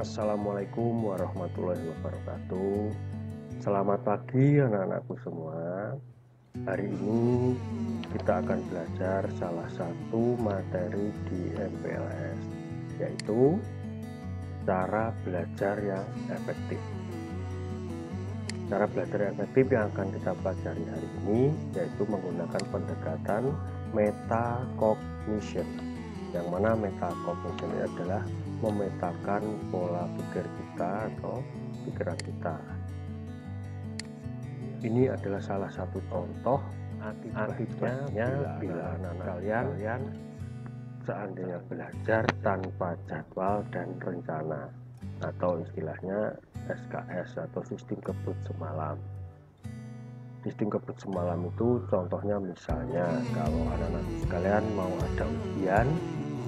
Assalamualaikum warahmatullahi wabarakatuh. Selamat pagi anak-anakku semua. Hari ini kita akan belajar salah satu materi di MPLS, yaitu cara belajar yang efektif. Cara belajar yang efektif yang akan kita pelajari hari ini yaitu menggunakan pendekatan metacognition. Yang mana metacognition adalah memetakan pola pikir kita atau pikiran kita. Ini adalah salah satu contoh akibatnya bila anak-anak kalian seandainya belajar tanpa jadwal dan rencana, atau istilahnya SKS atau sistem kebut semalam. Sistem kebut semalam itu contohnya misalnya kalau anak-anak sekalian mau ada ujian,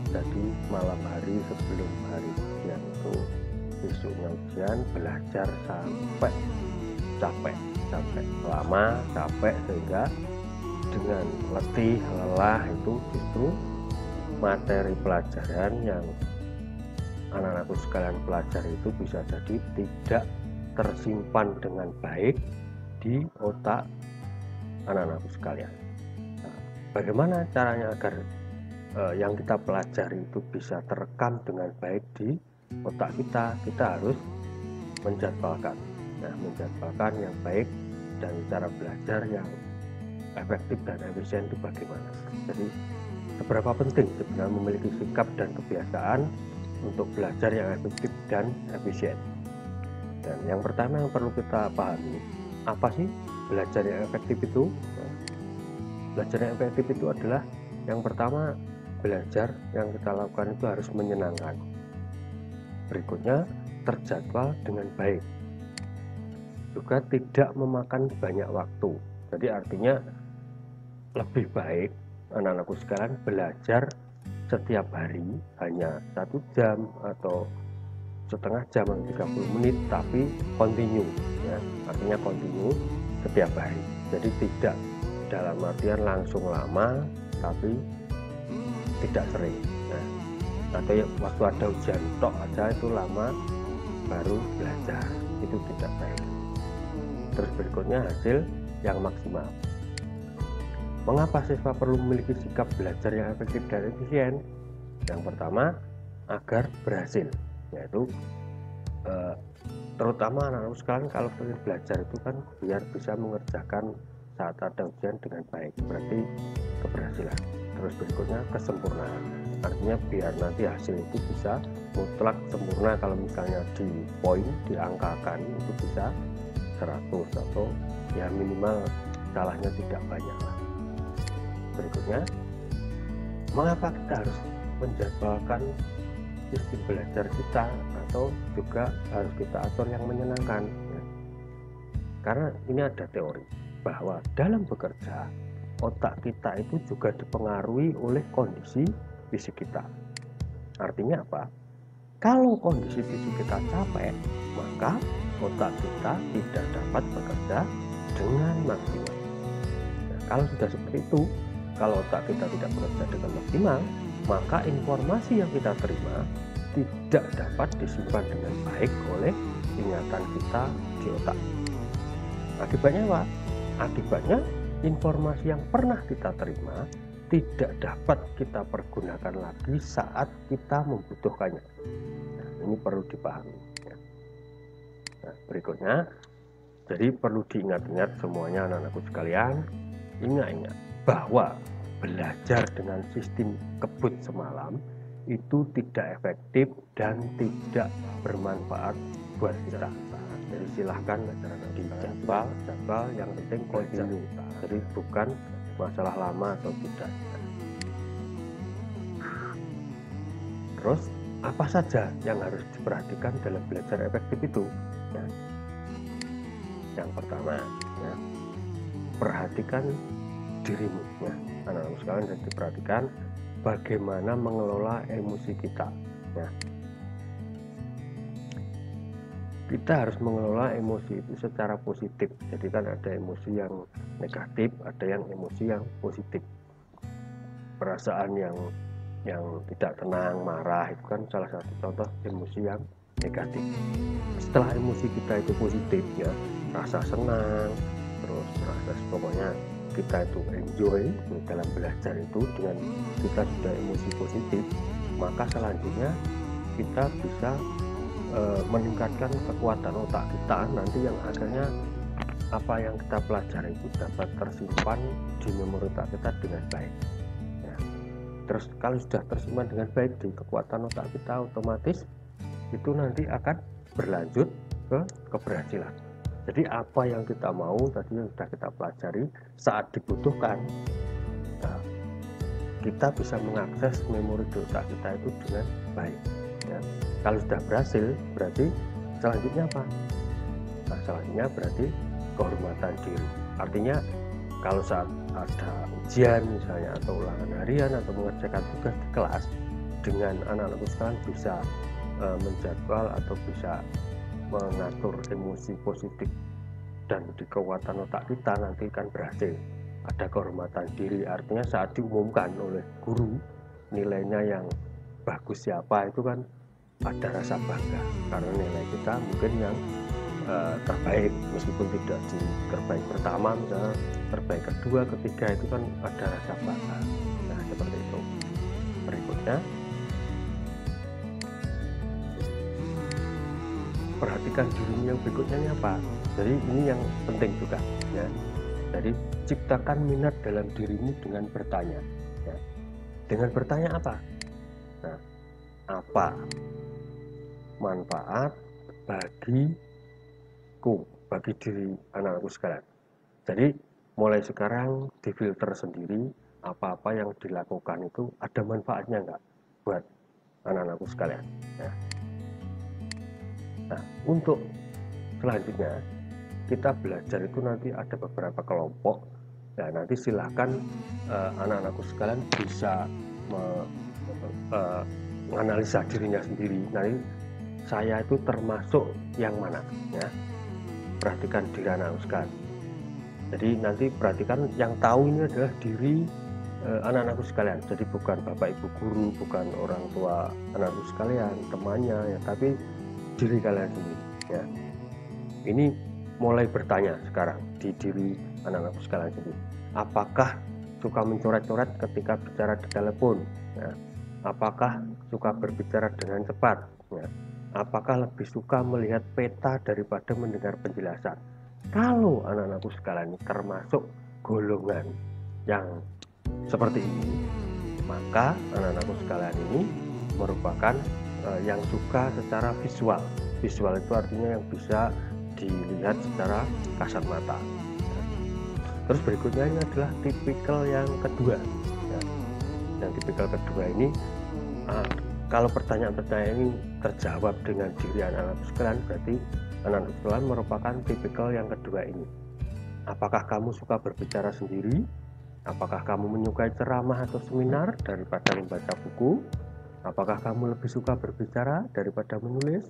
jadi malam hari sebelum hari ujian itu besoknya ujian belajar sampai capek lama, capek sehingga dengan letih lelah itu justru materi pelajaran yang anak-anakku sekalian pelajari itu bisa jadi tidak tersimpan dengan baik di otak anak-anakku sekalian. Nah, bagaimana caranya agar yang kita pelajari itu bisa terekam dengan baik di otak kita? Kita harus menjadwalkan. Nah, menjadwalkan yang baik dan cara belajar yang efektif dan efisien itu bagaimana? Jadi seberapa penting sebenarnya memiliki sikap dan kebiasaan untuk belajar yang efektif dan efisien. Dan yang pertama yang perlu kita pahami, apa sih belajar yang efektif itu? Nah, belajar yang efektif itu adalah yang pertama, belajar yang kita lakukan itu harus menyenangkan. Berikutnya, terjadwal dengan baik. Juga tidak memakan banyak waktu. Jadi artinya lebih baik anak-anakku sekalian belajar setiap hari hanya 1 jam atau setengah jam atau 30 menit, tapi continue, ya. Artinya continue setiap hari. Jadi tidak dalam artian langsung lama, tapi tidak sering. Nah, atau waktu ada ujian tok aja itu lama baru belajar, itu tidak baik. Terus berikutnya hasil yang maksimal. Mengapa siswa perlu memiliki sikap belajar yang efektif dan efisien? Yang pertama, agar berhasil, yaitu terutama anak-anak sekalian kalau ingin belajar itu kan biar bisa mengerjakan saat ada ujian dengan baik, berarti keberhasilan. Terus berikutnya kesempurnaan, artinya biar nanti hasil itu bisa mutlak sempurna. Kalau misalnya di poin diangkakan itu bisa 100 atau ya minimal salahnya tidak banyak lah. Berikutnya, mengapa kita harus menjadwalkan sistem belajar kita atau juga harus kita atur yang menyenangkan, ya. Karena ini ada teori bahwa dalam bekerja otak kita itu juga dipengaruhi oleh kondisi fisik kita. Artinya apa? Kalau kondisi fisik kita capek, maka otak kita tidak dapat bekerja dengan maksimal. Nah, kalau sudah seperti itu, kalau otak kita tidak bekerja dengan maksimal, maka informasi yang kita terima tidak dapat disimpan dengan baik oleh ingatan kita di otak. Akibatnya apa? Akibatnya informasi yang pernah kita terima tidak dapat kita pergunakan lagi saat kita membutuhkannya. Nah, ini perlu dipahami, ya. Nah, berikutnya, jadi perlu diingat-ingat semuanya anak-anakku sekalian, ingat bahwa belajar dengan sistem kebut semalam itu tidak efektif dan tidak bermanfaat buat kita. Jadi silahkan dijadwal, yang penting continue. Jadi bukan masalah lama atau tidak. Terus apa saja yang harus diperhatikan dalam belajar efektif itu? Ya. Yang pertama, ya, perhatikan dirimu, ya. Anak-anak sekalian harus diperhatikan bagaimana mengelola emosi kita, ya. Kita harus mengelola emosi itu secara positif. Jadi kan ada emosi yang negatif, ada yang emosi yang positif. Perasaan yang tidak tenang, marah itu kan salah satu contoh emosi yang negatif. Setelah emosi kita itu positif ya, rasa senang, terus rasa pokoknya kita itu enjoy dalam belajar itu, dengan kita sudah emosi positif, maka selanjutnya kita bisa meningkatkan kekuatan otak kita nanti, yang akhirnya apa yang kita pelajari itu dapat tersimpan di memori otak kita dengan baik ya. Terus kalau sudah tersimpan dengan baik di kekuatan otak kita, otomatis itu nanti akan berlanjut ke keberhasilan. Jadi apa yang kita mau tadi yang sudah kita pelajari, saat dibutuhkan nah, kita bisa mengakses memori di otak kita itu dengan baik ya. Kalau sudah berhasil, berarti selanjutnya apa? Nah, selanjutnya berarti kehormatan diri. Artinya kalau saat ada ujian misalnya, atau ulangan harian, atau mengerjakan tugas di kelas, dengan anak-anakku sekalian bisa menjadwal atau bisa mengatur emosi positif dan di kekuatan otak kita, nanti kan berhasil. Ada kehormatan diri, artinya saat diumumkan oleh guru nilainya yang bagus siapa, itu kan ada rasa bangga karena nilai kita mungkin yang terbaik, meskipun tidak di terbaik pertama, misalnya terbaik kedua, ketiga, itu kan ada rasa bangga. Nah, seperti itu. Berikutnya, perhatikan dirimu yang berikutnya ini apa. Jadi ini yang penting juga ya. Jadi ciptakan minat dalam dirimu dengan bertanya ya. Dengan bertanya apa? Nah, apa manfaat bagi diri anak-anakku sekalian. Jadi mulai sekarang difilter sendiri, apa-apa yang dilakukan itu ada manfaatnya enggak buat anak-anakku sekalian ya. Nah, untuk selanjutnya kita belajar itu nanti ada beberapa kelompok. Nah, nanti silahkan anak-anakku sekalian bisa menganalisa dirinya sendiri. Nanti saya itu termasuk yang mana ya. Perhatikan diri anak-anakku sekalian. Jadi nanti perhatikan, yang tahu ini adalah diri anak-anakku sekalian. Jadi bukan bapak ibu guru, bukan orang tua anak-anakku sekalian, temannya ya, tapi diri kalian sendiri ya. Ini mulai bertanya sekarang di diri anak-anakku sekalian sendiri. Apakah suka mencoret-coret ketika bicara di telepon ya? Apakah suka berbicara dengan cepat ya? Apakah lebih suka melihat peta daripada mendengar penjelasan? Kalau anak-anakku sekalian ini termasuk golongan yang seperti ini, maka anak-anakku sekalian ini merupakan yang suka secara visual. Visual itu artinya yang bisa dilihat secara kasat mata. Terus berikutnya ini adalah tipikal yang kedua ya. Yang tipikal kedua ini kalau pertanyaan-pertanyaan ini terjawab dengan diri anak-anak sekalian, berarti anak-anak sekalian merupakan tipikal yang kedua ini. Apakah kamu suka berbicara sendiri? Apakah kamu menyukai ceramah atau seminar daripada membaca buku? Apakah kamu lebih suka berbicara daripada menulis?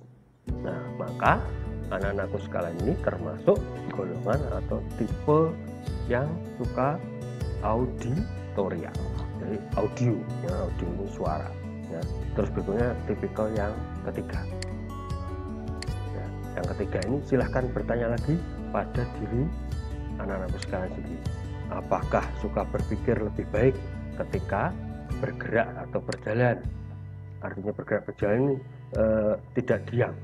Nah, maka anak-anakku sekalian ini termasuk golongan atau tipe yang suka auditorial. Jadi audio, ya, audio ini suara. Ya. Terus berikutnya tipikal yang ketiga. Ya, yang ketiga ini silahkan bertanya lagi pada diri anak-anakku sekalian sendiri. Apakah suka berpikir lebih baik ketika bergerak atau berjalan? Artinya bergerak berjalan ini tidak diam,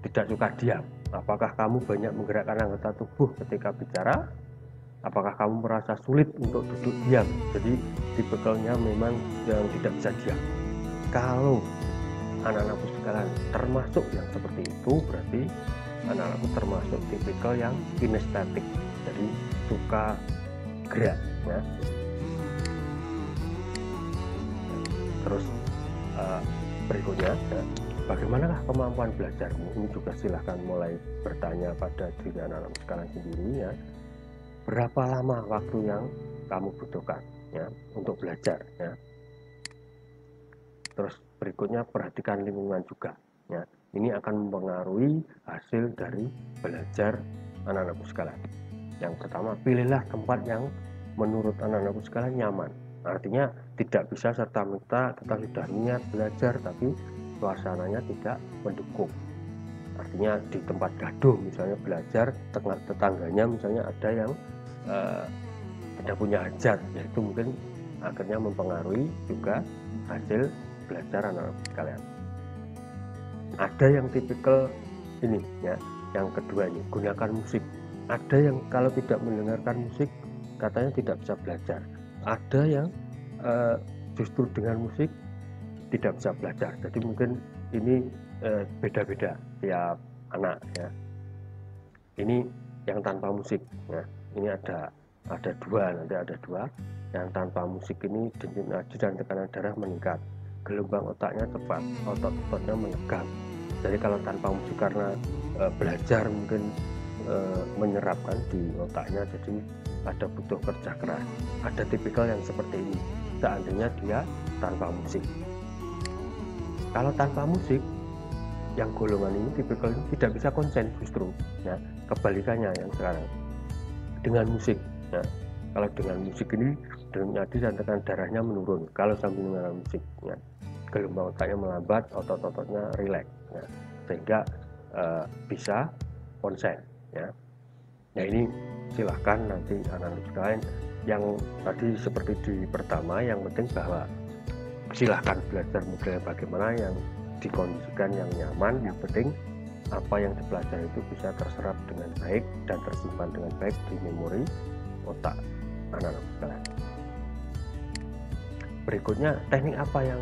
tidak suka diam. Apakah kamu banyak menggerakkan anggota tubuh ketika bicara? Apakah kamu merasa sulit untuk duduk diam? Jadi tipikalnya memang yang tidak bisa diam. Kalau anak-anakku sekalian termasuk yang seperti itu, berarti anak-anakku termasuk tipikal yang kinestetik, jadi suka gerak ya. Terus berikutnya ya, bagaimanakah kemampuan belajarmu? Ini juga silahkan mulai bertanya pada diri anak-anak sekalian sendiri ya. Berapa lama waktu yang kamu butuhkan ya untuk belajar ya. Terus berikutnya perhatikan lingkungan juga ya. Ini akan mempengaruhi hasil dari belajar anak-anakku sekalian. Yang pertama, pilihlah tempat yang menurut anak-anakku sekalian nyaman. Artinya tidak bisa serta-merta kita sudah niat belajar tapi suasananya tidak mendukung. Artinya di tempat gaduh misalnya belajar, tetangganya misalnya ada yang tidak punya hajat, yaitu mungkin akhirnya mempengaruhi juga hasil belajar anak-anak sekalian. Ada yang tipikal ini ya, yang kedua ini gunakan musik. Ada yang kalau tidak mendengarkan musik katanya tidak bisa belajar. Ada yang justru dengan musik tidak bisa belajar. Jadi mungkin ini beda-beda tiap anak ya. Ini yang tanpa musik ya. Ini ada dua, nanti ada dua. Yang tanpa musik ini denyut nadi dan tekanan darah meningkat, gelombang otaknya cepat, otot-ototnya menegang. Jadi kalau tanpa musik karena belajar mungkin menyerapkan di otaknya, jadi ada butuh kerja keras. Ada tipikal yang seperti ini seandainya dia tanpa musik. Kalau tanpa musik, yang golongan ini tipikal ini tidak bisa konsen justru ya, kebalikannya yang sekarang dengan musik ya. Kalau dengan musik ini denyut nadi dan tekanan darahnya menurun kalau sambil mendengar musik ya. Gelombang otaknya melambat, otot-ototnya rileks ya, sehingga bisa konsen ya. Nah ini silahkan nanti anak-anak sekalian yang tadi seperti di pertama, yang penting bahwa silahkan belajar modelnya bagaimana yang dikondisikan yang nyaman, yang penting apa yang dipelajari itu bisa terserap dengan baik dan tersimpan dengan baik di memori otak anak-anak sekalian. Berikutnya teknik apa yang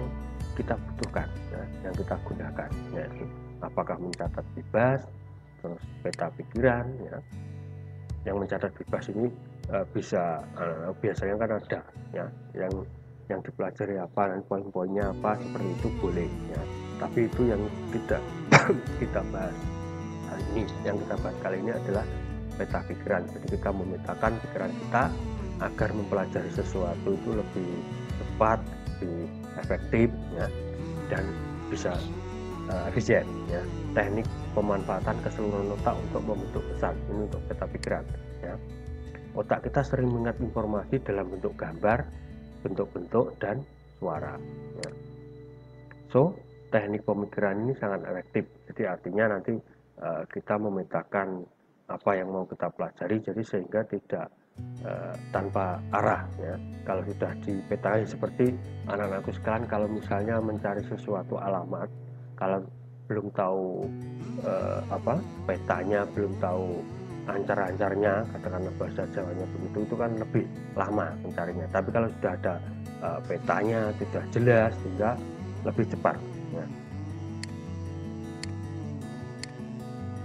kita butuhkan ya, yang kita gunakan yaitu apakah mencatat bebas, terus peta pikiran ya. Yang mencatat bebas ini bisa biasanya kan ada ya yang dipelajari apa dan poin-poinnya apa seperti itu boleh ya, tapi itu yang tidak kita bahas hari ini. Yang kita bahas kali ini adalah peta pikiran. Jadi kita memetakan pikiran kita agar mempelajari sesuatu itu lebih cepat, lebih efektif ya, dan bisa efisien ya. Teknik pemanfaatan keseluruhan otak untuk membentuk pesan, ini untuk peta pikiran ya. Otak kita sering mengingat informasi dalam bentuk gambar, bentuk-bentuk dan suara ya. So teknik pemikiran ini sangat efektif. Jadi artinya nanti kita memetakan apa yang mau kita pelajari, jadi sehingga tidak tanpa arah ya. Kalau sudah dipetakan seperti anak-anakku sekalian, kalau misalnya mencari sesuatu alamat, kalau belum tahu petanya, belum tahu ancar-ancarnya, katakanlah bahasa Jawanya begitu, itu kan lebih lama mencarinya. Tapi kalau sudah ada petanya, sudah jelas, sehingga lebih cepat ya.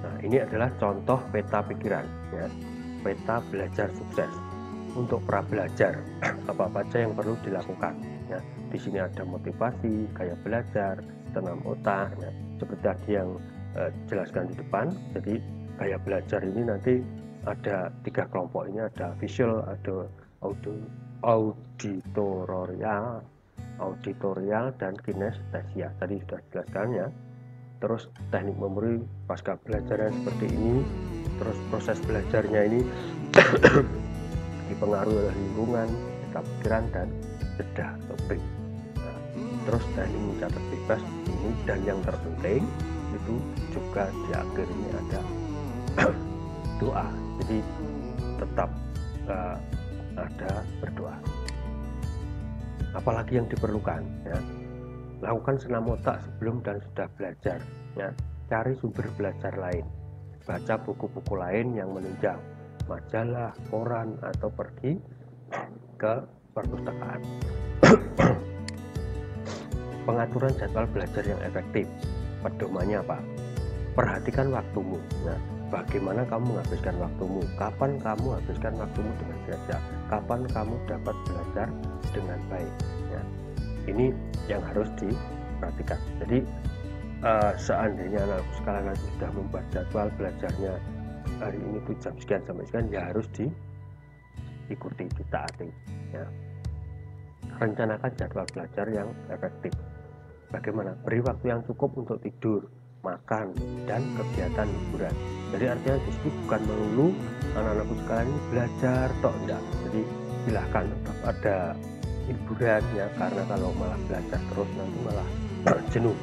Nah ini adalah contoh peta pikiran ya. Peta belajar sukses untuk pra belajar. Apa saja yang perlu dilakukan ya. Di sini ada motivasi, gaya belajar, tanam otak ya. Seperti tadi yang jelaskan di depan. Jadi gaya belajar ini nanti ada 3 kelompok, ini ada visual, ada auditorial dan kinestesia. Tadi sudah jelaskan ya. Terus teknik memori pasca belajarnya seperti ini. Terus proses belajarnya ini dipengaruhi oleh lingkungan, peta pikiran dan jeda atau break. Nah, terus teknik mencatat bebas ini, dan yang terpenting itu juga di akhir ini ada doa. Jadi tetap ada berdoa. Apalagi yang diperlukan ya, lakukan senam otak sebelum dan sudah belajar ya. Cari sumber belajar lain, baca buku-buku lain yang menunjang, majalah, koran, atau pergi ke perpustakaan. Pengaturan jadwal belajar yang efektif, pedomannya apa? Perhatikan waktumu. Nah, bagaimana kamu menghabiskan waktumu? Kapan kamu habiskan waktumu dengan belajar? Kapan kamu dapat belajar dengan baik? Ya, ini yang harus diperhatikan. Jadi seandainya anak sekalian nanti sudah membuat jadwal belajarnya hari ini tuh jam sekian sampai sekian, ya harus diikuti, ditaati ya. Rencanakan jadwal belajar yang efektif. Bagaimana? Beri waktu yang cukup untuk tidur, makan, dan kegiatan hiburan. Jadi artinya di sini bukan melulu anak-anakku sekalian ini belajar toh, enggak. Jadi silahkan tetap ada hiburan ya, karena kalau malah belajar terus nanti malah jenuh.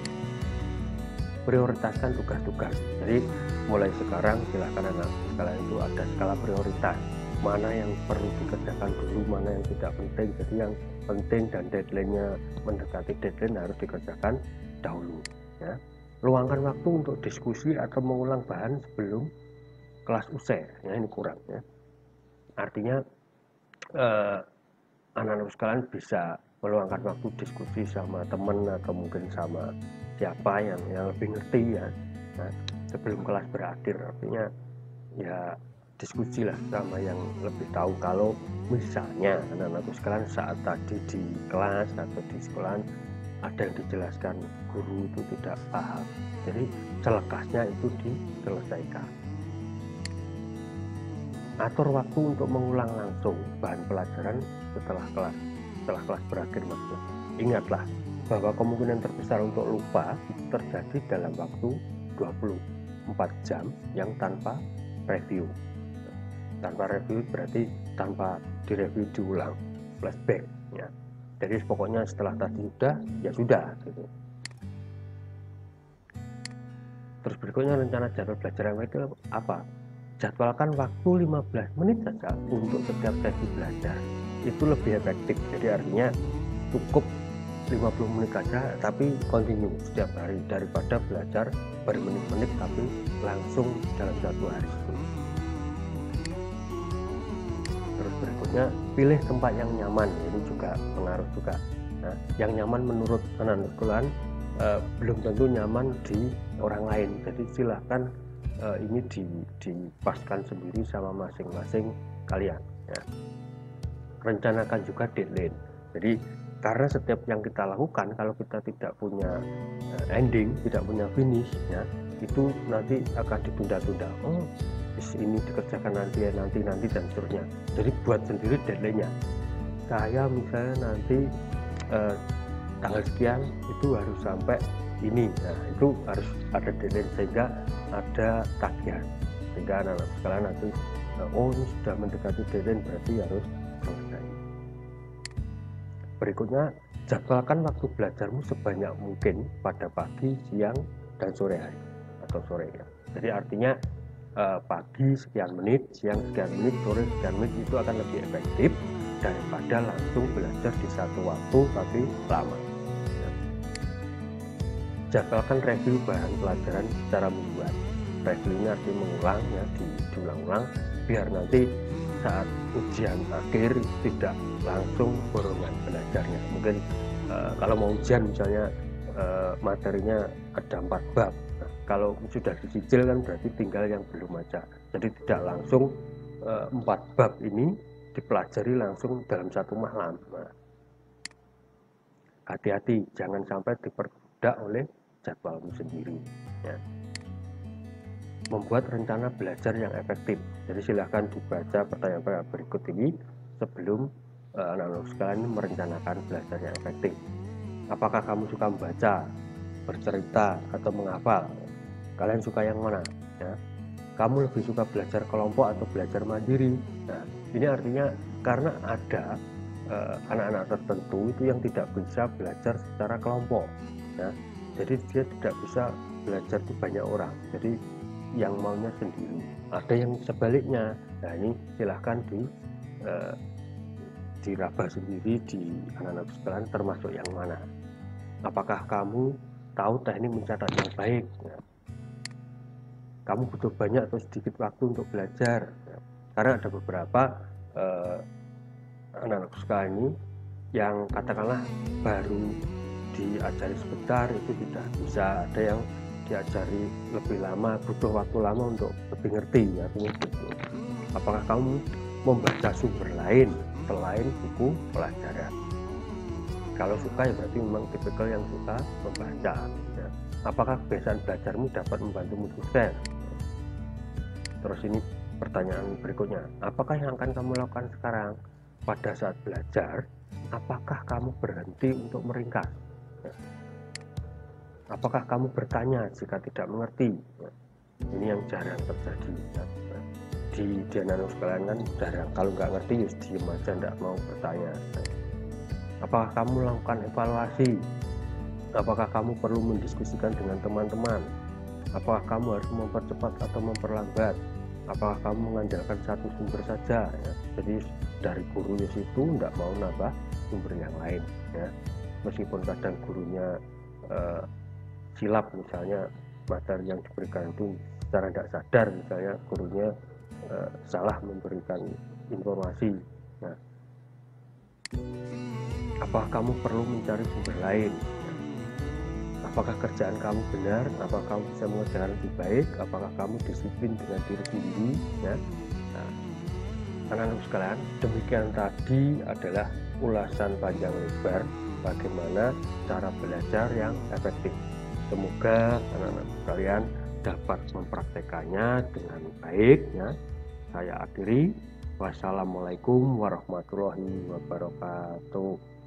prioritaskan tugas-tugas. Jadi mulai sekarang silakan anak sekalian itu ada skala prioritas, mana yang perlu dikerjakan dulu, mana yang tidak penting. Jadi yang penting dan deadline-nya mendekati deadline harus dikerjakan dahulu ya. Luangkan waktu untuk diskusi atau mengulang bahan sebelum kelas usai ya, ini kurang ya. Artinya anak-anak sekalian bisa meluangkan waktu diskusi sama teman atau mungkin sama siapa yang lebih ngerti ya. Nah, sebelum kelas berakhir, artinya ya diskusi lah sama yang lebih tahu. Kalau misalnya anak-anak sekalian saat tadi di kelas atau di sekolah ada yang dijelaskan guru itu tidak paham, jadi selekasnya itu diselesaikan. Atur waktu untuk mengulang langsung bahan pelajaran setelah kelas berakhir maksudnya. Ingatlah bahwa kemungkinan terbesar untuk lupa itu terjadi dalam waktu 24 jam yang tanpa review. Tanpa review berarti tanpa direview diulang, flashback ya. Jadi pokoknya setelah tadi sudah ya sudah gitu. Terus berikutnya rencana jadwal belajar yang itu apa? Jadwalkan waktu 15 menit saja untuk setiap sesi belajar. Itu lebih efektif. Jadi artinya cukup 50 menit saja tapi continue setiap hari daripada belajar bermenit-menit tapi langsung dalam satu hari. Terus berikutnya pilih tempat yang nyaman, ini juga pengaruh juga. Nah, yang nyaman menurut anak-anak sekolahan belum tentu nyaman di orang lain. Jadi silahkan ini dipaskan sendiri sama masing-masing kalian ya. Rencanakan juga deadline. Jadi karena setiap yang kita lakukan kalau kita tidak punya ending, tidak punya finish ya, itu nanti akan ditunda-tunda. Oh, ini dikerjakan nanti ya, nanti dan seterusnya. Jadi buat sendiri deadline-nya. Saya misalnya nanti tanggal sekian itu harus sampai ini. Nah, itu harus ada deadline sehingga ada tagihan. Sehingga anak-anak sekalian nanti oh ini sudah mendekati deadline berarti harus selesai. Berikutnya, jadwalkan waktu belajarmu sebanyak mungkin pada pagi, siang, dan sore hari atau sore ya. Jadi artinya pagi sekian menit, siang sekian menit, sore sekian menit itu akan lebih efektif daripada langsung belajar di satu waktu tapi lama. Jadwalkan review bahan pelajaran secara mingguan. Review ini artinya mengulang ya, diulang-ulang biar nanti saat ujian akhir tidak langsung borongan belajarnya. Mungkin kalau mau ujian misalnya materinya ada 4 bab. Nah, kalau sudah dicicil kan berarti tinggal yang belum aja. Jadi tidak langsung 4 bab ini dipelajari langsung dalam satu malam. Nah, hati-hati jangan sampai diperbudak oleh jadwalmu sendiri ya. Membuat rencana belajar yang efektif. Jadi silahkan dibaca pertanyaan berikut ini sebelum anak-anak sekalian merencanakan belajar yang efektif. Apakah kamu suka membaca, bercerita, atau menghafal? Kalian suka yang mana ya? Kamu lebih suka belajar kelompok atau belajar mandiri? Nah, ini artinya karena ada anak-anak tertentu itu yang tidak bisa belajar secara kelompok ya. Jadi dia tidak bisa belajar di banyak orang, jadi yang maunya sendiri. Ada yang sebaliknya. Nah, ini silahkan diraba sendiri di anak-anak sekalian termasuk yang mana. Apakah kamu tahu teknik mencatat yang baik ya? Kamu butuh banyak atau sedikit waktu untuk belajar ya? Karena ada beberapa anak-anak sekalian ini yang katakanlah baru diajari sebentar itu tidak bisa, ada yang diajari lebih lama, butuh waktu lama untuk lebih ngerti ya, gitu. Apakah kamu membaca sumber lain selain buku pelajaran? Kalau suka ya berarti memang tipikal yang suka membaca ya. Apakah kebiasaan belajarmu dapat membantumu sukses? Terus ini pertanyaan berikutnya, apakah yang akan kamu lakukan sekarang pada saat belajar? Apakah kamu berhenti untuk meringkas? Apakah kamu bertanya jika tidak mengerti? Ini yang jarang terjadi ya. Di anak sekalian kan jarang, kalau nggak ngerti ya diem aja, nggak mau bertanya. Apakah kamu melakukan evaluasi? Apakah kamu perlu mendiskusikan dengan teman-teman? Apakah kamu harus mempercepat atau memperlambat? Apakah kamu mengandalkan satu sumber saja ya? Jadi dari gurunya situ tidak mau nambah sumber yang lain ya, meskipun kadang gurunya silap, misalnya materi yang diberikan itu secara tidak sadar, misalnya gurunya salah memberikan informasi. Nah, apakah kamu perlu mencari sumber lain? Apakah kerjaan kamu benar? Apakah kamu bisa mengerjakan lebih baik? Apakah kamu disiplin dengan diri sendiri? Ya. Nah, anak-anak sekalian, demikian tadi adalah ulasan panjang lebar bagaimana cara belajar yang efektif. Semoga anak-anak sekalian dapat mempraktekannya dengan baik. Ya. Saya akhiri. Wassalamualaikum warahmatullahi wabarakatuh.